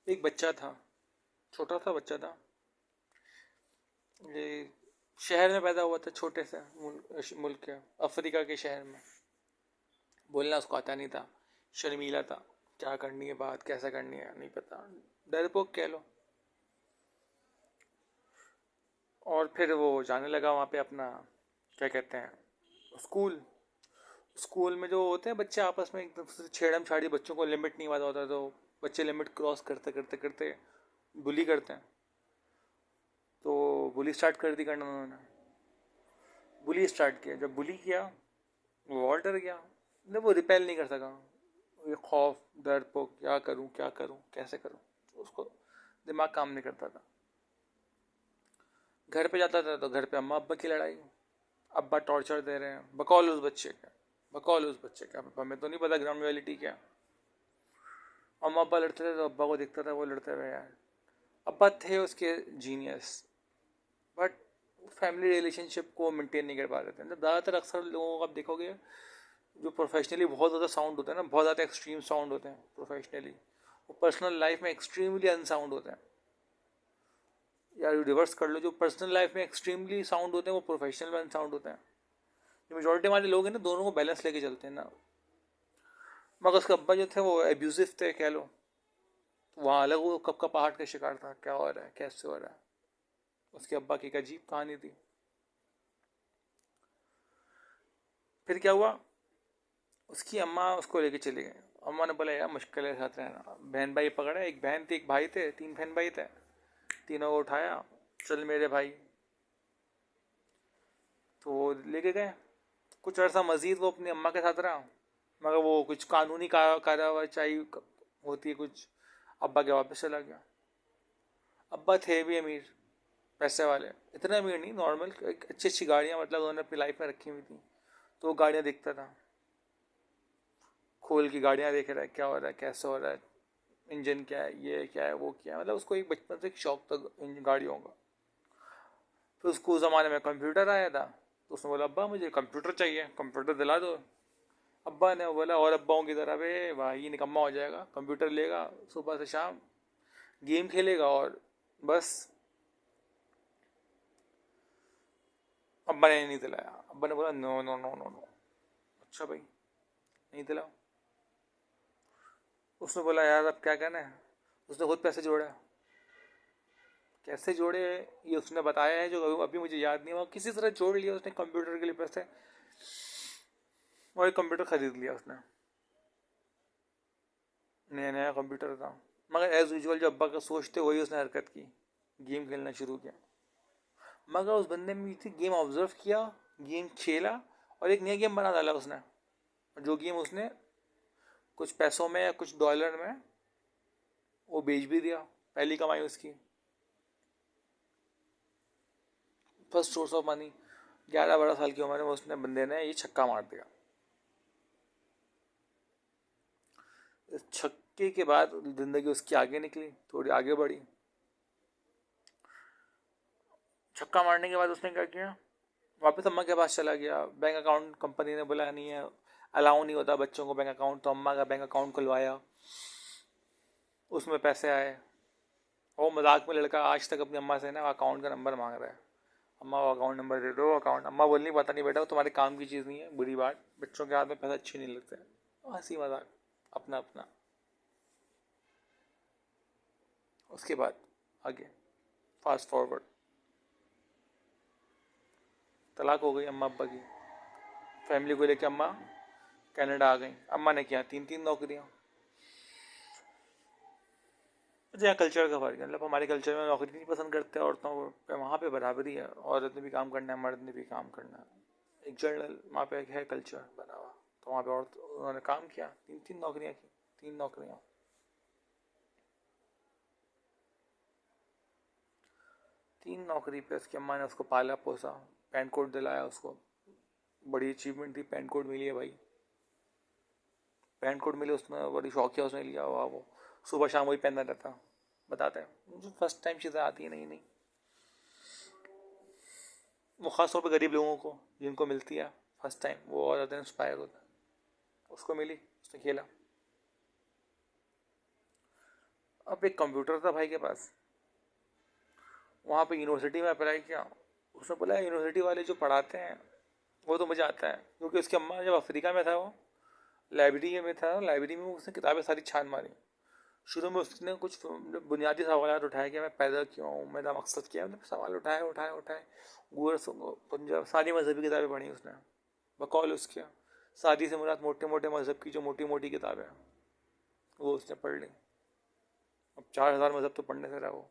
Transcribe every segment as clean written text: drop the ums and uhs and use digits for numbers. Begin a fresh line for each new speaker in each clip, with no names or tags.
एक बच्चा था, छोटा सा बच्चा था। ये शहर में पैदा हुआ था, छोटे से मुल्क के, अफ्रीका के शहर में। बोलना उसको आता नहीं था, शर्मीला था। क्या करनी है बात, कैसे करनी है नहीं पता, डरपोक कह लो। और फिर वो जाने लगा वहाँ पे अपना, क्या कहते हैं, स्कूल। स्कूल में जो होते हैं बच्चे आपस में एकदम से छेड़म छाड़ी, बच्चों को लिमिट नहीं पता होता, तो बच्चे लिमिट क्रॉस करते करते करते बुली करते हैं। तो बुली स्टार्ट कर दी करना उन्होंने। बुली स्टार्ट किया, जब बुली किया वो और डर गया। मतलब वो रिपेल नहीं कर सका। ये खौफ, डर पो, क्या करूं कैसे करूं, उसको दिमाग काम नहीं करता था। घर पे जाता था तो घर पे अम्मा अब्बा की लड़ाई। अब्बा टॉर्चर दे रहे हैं, बकौल उस बच्चे का, बकौल उस बच्चे का। हमें तो नहीं पता ग्राउंड रियलिटी क्या। अम्मा अब्बा लड़ते थे तो अब्बा को दिखता था वो लड़ते रहे यार। अब्बा थे उसके जीनियस, बट फैमिली रिलेशनशिप को मेंटेन नहीं कर पा रहे थे। ज़्यादातर अक्सर लोगों को आप देखोगे जो प्रोफेशनली बहुत ज़्यादा साउंड होता है ना, बहुत ज़्यादा एक्सट्रीम साउंड होते हैं प्रोफेशनली, वो पर्सनल लाइफ में एक्सट्रीमली अनसाउंड होते हैं। यार रिवर्स कर लो, जो पर्सनल लाइफ में एक्सट्रीमली साउंड होते हैं वो प्रोफेशनल में अनसाउंड होते हैं। जो मेजोरिटी वाले लोग हैं ना, दोनों को बैलेंस लेके चलते हैं ना। मगर उसके अब्बा जो थे वो एब्यूजिव थे कह लो। वहाँ अलग वो कब का पहाड़ का शिकार था, क्या हो रहा है कैसे हो रहा है। उसके अब्बा की एक अजीब कहानी थी। फिर क्या हुआ, उसकी अम्मा उसको लेके चली गई। अम्मा ने बोला यार मुश्किल है साथ रहना। बहन भाई पकड़ा, एक बहन थी एक भाई थे, तीन बहन भाई थे। तीनों को उठाया, चल मेरे भाई। तो वो लेके गए। कुछ अर्सा मजीद वो अपनी अम्मा के साथ रहा, मगर वो कुछ कानूनी कार्रवाई होती है कुछ, अब्बा के वापस चला गया। अब्बा थे भी अमीर, पैसे वाले। इतने अमीर नहीं, नॉर्मल, एक अच्छी अच्छी गाड़ियाँ मतलब उन्होंने अपनी लाइफ में रखी हुई थी। तो वो गाड़ियाँ देखता था, खोल की गाड़ियाँ देख रहा है, क्या हो रहा है कैसे हो रहा है, इंजन क्या है, ये क्या है वो क्या है। मतलब उसको एक बचपन से एक शौक था इन गाड़ियों का। फिर उसको उस ज़माने में कंप्यूटर आया था, तो उसने बोला अब्बा मुझे कंप्यूटर चाहिए, कंप्यूटर दिला दो। अब्बा ने बोला और अब्बाओं की तरह, बे भाई निकम्मा हो जाएगा, कंप्यूटर लेगा सुबह से शाम, गेम खेलेगा और बस। अब्बा ने नहीं दिलाया। अब्बा ने बोला no no no no no. अच्छा भाई, नहीं दिलाओ। उसने बोला यार अब क्या करना है। उसने खुद पैसे जोड़ा। कैसे जोड़े ये उसने बताया है, जो अभी मुझे याद नहीं हुआ। किसी तरह जोड़ लिया उसने कंप्यूटर के लिए पैसे, और एक कंप्यूटर खरीद लिया उसने। नया नया कंप्यूटर था। मगर एज यूजल जो अब्बा का सोचते वही उसने हरकत की, गेम खेलना शुरू किया। मगर उस बंदे में थी, गेम ऑब्जर्व किया, गेम खेला, और एक नया गेम बना डाला उसने। जो गेम उसने कुछ पैसों में या कुछ डॉलर में वो बेच भी दिया। पहली कमाई उसकी, फर्स्ट सोर्स ऑफ मनी। 11-12 साल की उम्र में उसने बंदे ने ये छक्का मार दिया। इस छक्के के बाद जिंदगी उसकी आगे निकली, थोड़ी आगे बढ़ी। छक्का मारने के बाद उसने क्या किया, वापस अम्मा के पास चला गया। बैंक अकाउंट कंपनी ने बोला नहीं है, अलाउ नहीं होता बच्चों को बैंक अकाउंट। तो अम्मा का बैंक अकाउंट खुलवाया, उसमें पैसे आए। वो मजाक में लड़का आज तक अपनी अम्मा से ना अकाउंट का नंबर मांग रहा है। अम्मा वो अकाउंट नंबर दे दो, अकाउंट। अम्मा बोलनी पता नहीं बेटा वो तुम्हारे काम की चीज़ नहीं है, बुरी बात, बच्चों के हाथ में पैसा अच्छे नहीं लगते। हंसी मजाक, अपना अपना। उसके बाद आगे फास्ट फॉरवर्ड, तलाक हो गई अम्मा अब्बा की। फैमिली को लेकर अम्मा कनाडा आ गई। अम्मा ने किया 3-3 नौकरियां। अच्छा यहाँ कल्चर का फर्क है, मतलब हमारे कल्चर में नौकरी नहीं पसंद करते औरतों को, वहाँ पे बराबरी है, औरत ने भी काम करना है मर्द ने भी काम करना है। एक जनरल वहाँ पे है कल्चर बना हुआ। तो वहाँ पे औरत उन्होंने काम किया, 3-3 नौकरियाँ की, 3 नौकरियाँ। 3 नौकरी पे उसकी अम्मा ने उसको पाला पोसा, पैंट कोट दिलाया उसको। बड़ी अचीवमेंट थी, पैंट कोट मिली है भाई। पैंट कोट मिले उसने, बड़ी शौकिया उसने लिया हुआ वो, सुबह शाम वही पहनता रहता। बताते हैं मुझे फर्स्ट टाइम चीज़ें आती है नहीं नहीं। वो ख़ास तौर पे गरीब लोगों को जिनको मिलती है फर्स्ट टाइम, वो और ज़्यादा इंस्पायर होता है। उसको मिली, उसने खेला। अब एक कंप्यूटर था भाई के पास, वहाँ पे यूनिवर्सिटी में अप्लाई किया। उसने बोला यूनिवर्सिटी वाले जो पढ़ाते हैं वो तो मुझे आता है, क्योंकि उसकी अम्मा जब अफ्रीका में था, वो लाइब्रेरी में था, लाइब्रेरी में उसने किताबें सारी छान मारी। शुरू में उसने कुछ बुनियादी सवाल उठाए कि मैं पैदा क्यों हूँ, मेरा मकसद क्या है, मतलब सवाल उठाए उठाए उठाए। गूर पंजाब सारी मजहबी किताबें पढ़ी उसने, बकौल उसके शादी से मुराद मोटे मोटे मजहब की जो मोटी मोटी किताबें हैं वो उसने पढ़ ली। अब 4,000 मजहब तो पढ़ने से रहा वो,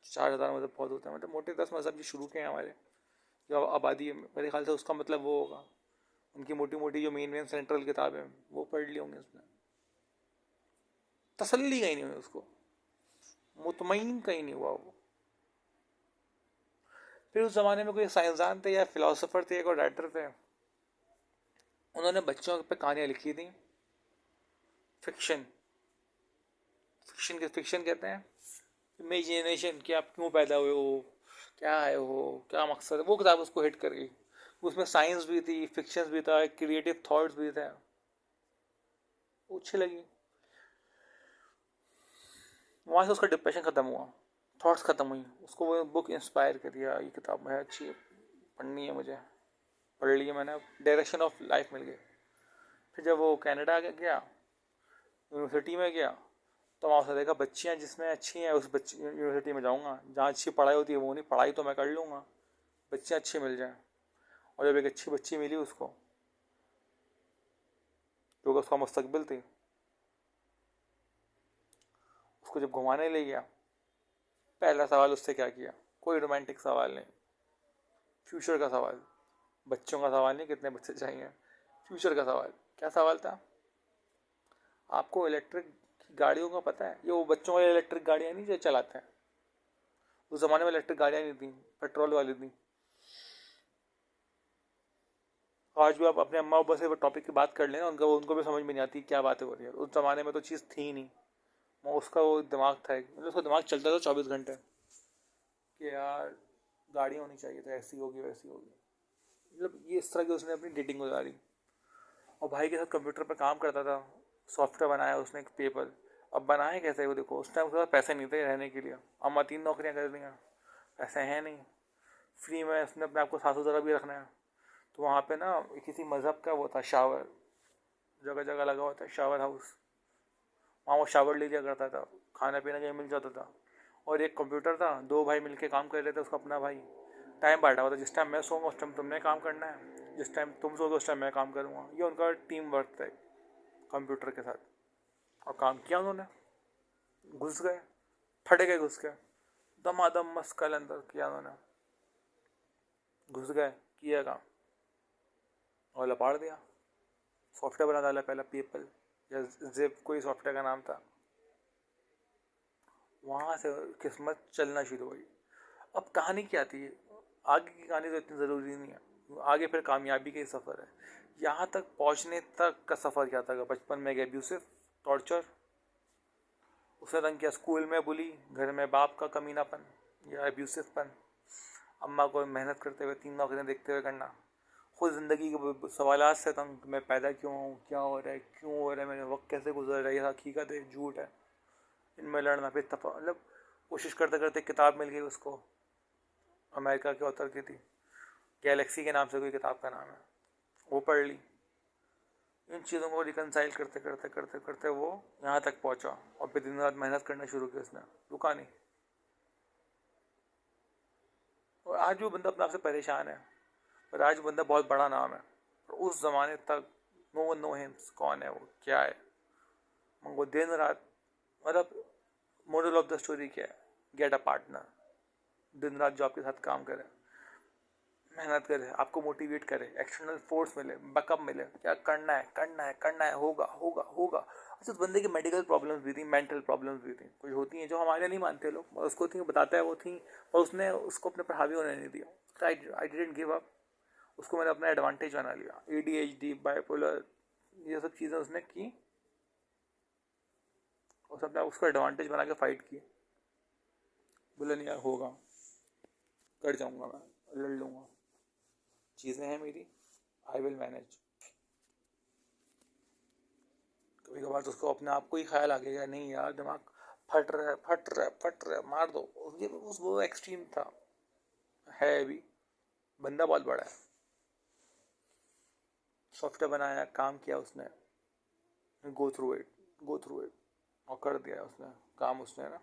4,000 मजहब बहुत होते हैं, मतलब मोटे 10 मजहब जो शुरू के हैं हमारे, जो आबादी है मेरे ख्याल से उसका मतलब वो होगा। उनकी मोटी मोटी जो मेन मेन सेंट्रल किताबें हैं वो पढ़ ली होंगी उसने। तसल्ली कहीं नहीं हुई उसको, मुतमईन कहीं नहीं हुआ वो। फिर उस ज़माने में कोई साइंसदान थे या फिलोसोफर थे, कोई राइटर थे, उन्होंने बच्चों पे कहानियाँ लिखी थी, फिक्शन। फिक्शन कहते हैं इमेजिनेशन, कि आप क्यों पैदा हुए हो, क्या है वो, क्या मकसद है। वो किताब उसको हिट कर गई। उसमें साइंस भी थी, फिक्शन भी था, क्रिएटिव थॉट्स भी थे, वो अच्छी लगी। वहाँ से उसका डिप्रेशन ख़त्म हुआ, थॉट्स ख़त्म हुई, उसको वो बुक इंस्पायर कर दिया, ये किताब है अच्छी है, पढ़नी है मुझे। पढ़ ली है मैंने, डायरेक्शन ऑफ लाइफ मिल गई। फिर जब वो कनाडा गया, यूनिवर्सिटी में गया, तो वहाँ से देखा बच्चियाँ जिसमें अच्छी हैं उस बच्ची यूनिवर्सिटी में जाऊँगा, जहाँ अच्छी पढ़ाई होती है वो नहीं, पढ़ाई तो मैं कर लूँगा, बच्चियाँ अच्छी मिल जाएँ। और जब एक अच्छी बच्ची मिली उसको, जो कि उसका मुस्तकबिल थी, उसको जब घुमाने ले गया, पहला सवाल उससे क्या किया, कोई रोमांटिक सवाल नहीं, फ्यूचर का सवाल, बच्चों का सवाल नहीं कितने बच्चे चाहिए, फ्यूचर का सवाल। क्या सवाल था, आपको इलेक्ट्रिक गाड़ियों का पता है, ये वो बच्चों वाली इलेक्ट्रिक गाड़ियाँ नहीं जो चलाते हैं, उस ज़माने में इलेक्ट्रिक गाड़ियाँ नहीं थी, पेट्रोल वाली थी। आज भी आप अपने अम्मा अब्बा से टॉपिक की बात कर लेना, उनको उनको भी समझ में नहीं आती क्या बातें हो रही है। उस ज़माने में तो चीज़ थी नहीं, वो उसका वो दिमाग था, मतलब उसका दिमाग चलता था 24 घंटे कि यार गाड़ी होनी चाहिए, तो ऐसी होगी वैसी होगी, मतलब ये इस तरह की उसने अपनी डेटिंग गुजारी। और भाई के साथ कंप्यूटर पर काम करता था, सॉफ्टवेयर बनाया उसने एक पेपर। अब बनाए कैसे वो देखो, उस टाइम उसके पास पैसे नहीं थे रहने के लिए, अम्मा 3 नौकरियां कर दी, पैसे हैं नहीं, फ्री में उसने अपने आप को 700 भी रखना है। तो वहाँ पे ना किसी मज़हब का वो था शावर, जगह जगह लगा हुआ था शावर हाउस, वहाँ वो शावर ले लिया करता था, खाना पीना कहीं मिल जाता था। और एक कंप्यूटर था, 2 भाई मिलके काम कर रहे थे, उसका अपना भाई टाइम बांटा हुआ था, जिस टाइम मैं सोऊंगा उस टाइम तुमने काम करना है, जिस टाइम तुम सोओगे उस टाइम मैं काम करूँगा। ये उनका टीम वर्क था कंप्यूटर के साथ। और काम किया उन्होंने, घुस गए, फटे गए, घुस गए, दमादम मस्कल अंदर किया उन्होंने, घुस गए, किया काम और लपाड़ दिया। सॉफ्टवेयर बना डाला पहला, पीपल या जिप कोई सॉफ्टवेयर का नाम था। वहाँ से किस्मत चलना शुरू हुई। अब कहानी क्या थी, आगे की कहानी तो इतनी ज़रूरी नहीं है, आगे फिर कामयाबी का ही सफ़र है। यहाँ तक पहुँचने तक का सफ़र क्या था, बचपन में एब्यूसिव टॉर्चर, उसने तंग किया, स्कूल में बुली, घर में बाप का कमीनापन या एब्यूसिवपन, अम्मा को मेहनत करते हुए 3 नौकरियाँ देखते हुए करना, खुद ज़िंदगी के सवालात से तंग, मैं पैदा क्यों हूँ, क्या हो रहा है, क्यों हो रहा है, मेरे वक्त कैसे गुजर रहा है, ये हकीकत है झूठ है, इनमें लड़ना। फिर मतलब कोशिश करते करते किताब मिल गई उसको, अमेरिका के ऑथर की थी, गैलेक्सी के नाम से कोई किताब का नाम है, वो पढ़ ली। इन चीज़ों को रिकनसाइल करते करते करते करते वो यहाँ तक पहुँचा। और फिर दिन रात मेहनत करना शुरू किया उसने, रुका नहीं। और आज भी बंदा अपने आप से परेशान है, पर आज बंदा बहुत बड़ा नाम है। और उस ज़माने तक नो वन नो हिम्स, कौन है वो, क्या है, वो दिन रात, मतलब मोरल ऑफ द स्टोरी क्या है, गेट अ पार्टनर, दिन रात जो आपके साथ काम करे, मेहनत करे, आपको मोटिवेट करे, एक्सटर्नल फोर्स मिले, बैकअप मिले, क्या करना है करना है करना है, होगा होगा होगा। अच्छा, उस बंदे की मेडिकल प्रॉब्लम्स भी थी, मेंटल प्रॉब्लम्स भी थी, कुछ होती हैं जो हमारे नहीं मानते लोग, और उसको थी बताता है वो थी, और उसने उसको अपने पर हावी होने नहीं दिया। आई डिडंट गिव अप, उसको मैंने अपना एडवांटेज बना लिया। ADHD, बाइपोलर, ये सब चीज़ें उसने की, और सबने उसको एडवांटेज बना के फाइट की। बोला नहीं यार होगा, कर जाऊँगा, मैं लड़ लूँगा, चीज़ें हैं मेरी, आई विल मैनेज। कभी कभार तो उसको अपने आप को ही ख्याल आ गया, नहीं यार दिमाग फट रहा है फट रहा है फट रहा है, मार दो। ये उस वो एक्सट्रीम था, है अभी। बंदा बहुत बड़ा है, सॉफ्टवेयर बनाया, काम किया उसने, गो थ्रू इट और कर दिया उसने काम उसने ना।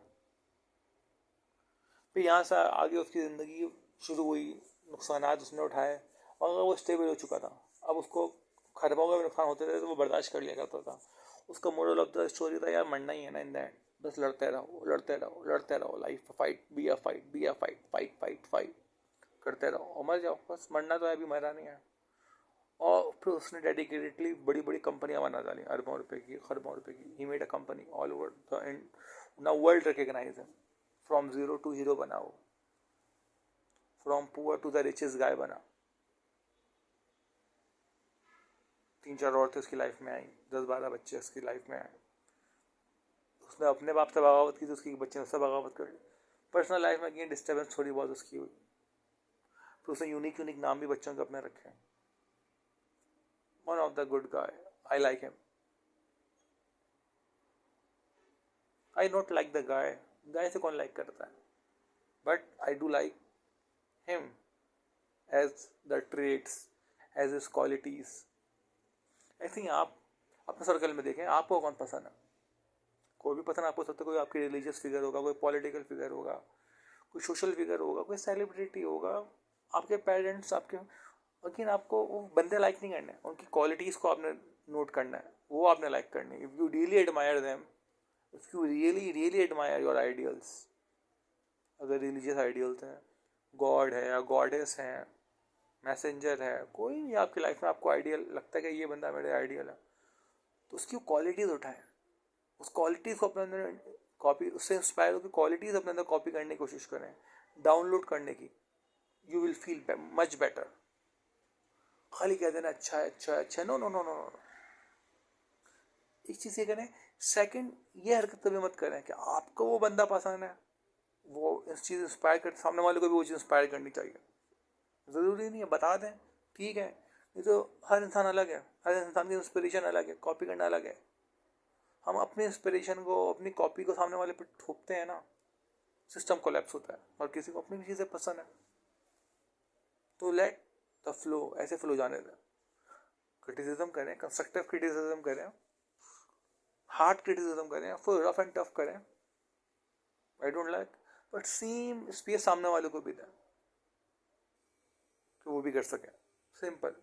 फिर यहाँ से आगे उसकी ज़िंदगी शुरू हुई, नुकसानात उसने उठाए, और अगर वो स्टेबल हो चुका था, अब उसको खरबों का भी नुकसान होते थे तो वो बर्दाश्त कर लिया करता था। उसका मोरल ऑफ द स्टोरी था, यार मरना ही है ना इन द एंड, बस लड़ते रहो लड़ते रहो लड़ते रहो, life fight, be a fight, be a fight, fight fight fight करते रहो और मर जाओ, बस मरना तो है, अभी मरा नहीं है। और फिर उसने डेडिकेटेडली बड़ी बड़ी कंपनियां बना डाली, अरबों रुपए की, खरबों रुपए की। He made a company all over the now world recognize him. From zero to hero बना वो, from poor to the richest guy बना। 3-4 औरतें उसकी लाइफ में आई, 10-12 बच्चे उसकी लाइफ में आए। उसने अपने बाप से बगावत की तो उसके बच्चे ने उससे बगावत कर ली। पर्सनल लाइफ में कहीं डिस्टर्बेंस थोड़ी बहुत उसकी हुई, फिर उसने यूनिक यूनिक नाम भी बच्चों के अपने रखे। One of the good guy, I like him. I not like the guy, guy से कौन लाइक करता है, but I do like him as the trades, as his qualities. ऐसे ही आप अपने सर्कल में देखें, आपको कौन पसंद है। कोई भी पसंद आपको सकता है, कोई आपकी रिलीजियस फिगर होगा, कोई पॉलिटिकल फिगर होगा, कोई सोशल फिगर होगा, कोई सेलिब्रिटी होगा, आपके पेरेंट्स, आपके, लेकिन आपको वो बंदे लाइक नहीं करने, उनकी क्वालिटीज़ को आपने नोट करना है, वो आपने लाइक करनी है। If you really admire them, if you really really admire your ideals, अगर रिलीजियस आइडियल्स हैं, गॉड है या गॉडेस है, मैसेंजर है, कोई भी आपकी लाइफ में आपको आइडियल लगता है कि ये बंदा मेरे आइडियल है, तो उसकी क्वालिटीज़ उठाएं, उस क्वालिटीज़ को अपने अंदर कॉपी, उससे इंस्पायर होकर क्वालिटीज़ अपने अंदर कॉपी करने की कोशिश करें, डाउनलोड करने की। You will feel much better. खाली कह देना अच्छा है अच्छा है अच्छा है, no no no no no. एक चीज़ ये करें, सेकंड ये हरकत कभी मत करें कि आपको वो बंदा पसंद है, वो इस चीज़ इंस्पायर कर, सामने वाले को भी वो चीज़ इंस्पायर करनी चाहिए। ज़रूरी नहीं है, बता दें ठीक है, ये तो हर इंसान अलग है, हर इंसान की इंस्पिरेशन अलग है, कॉपी करना अलग है। हम अपनी इंस्पिरेशन को, अपनी कॉपी को सामने वाले पे थोपते हैं ना, सिस्टम कोलैप्स होता है। और किसी को अपनी भी चीज़ें पसंद है तो लेट द फ्लो, ऐसे फ्लो जाने दें। क्रिटिसिज्म करें, कंस्ट्रक्टिव क्रिटिसिज्म करें, हार्ड क्रिटिसिज्म करें, फुल रफ एंड टफ करें, I don't like, but same space सामने वाले को भी दें कि वो भी कर सके। सिंपल।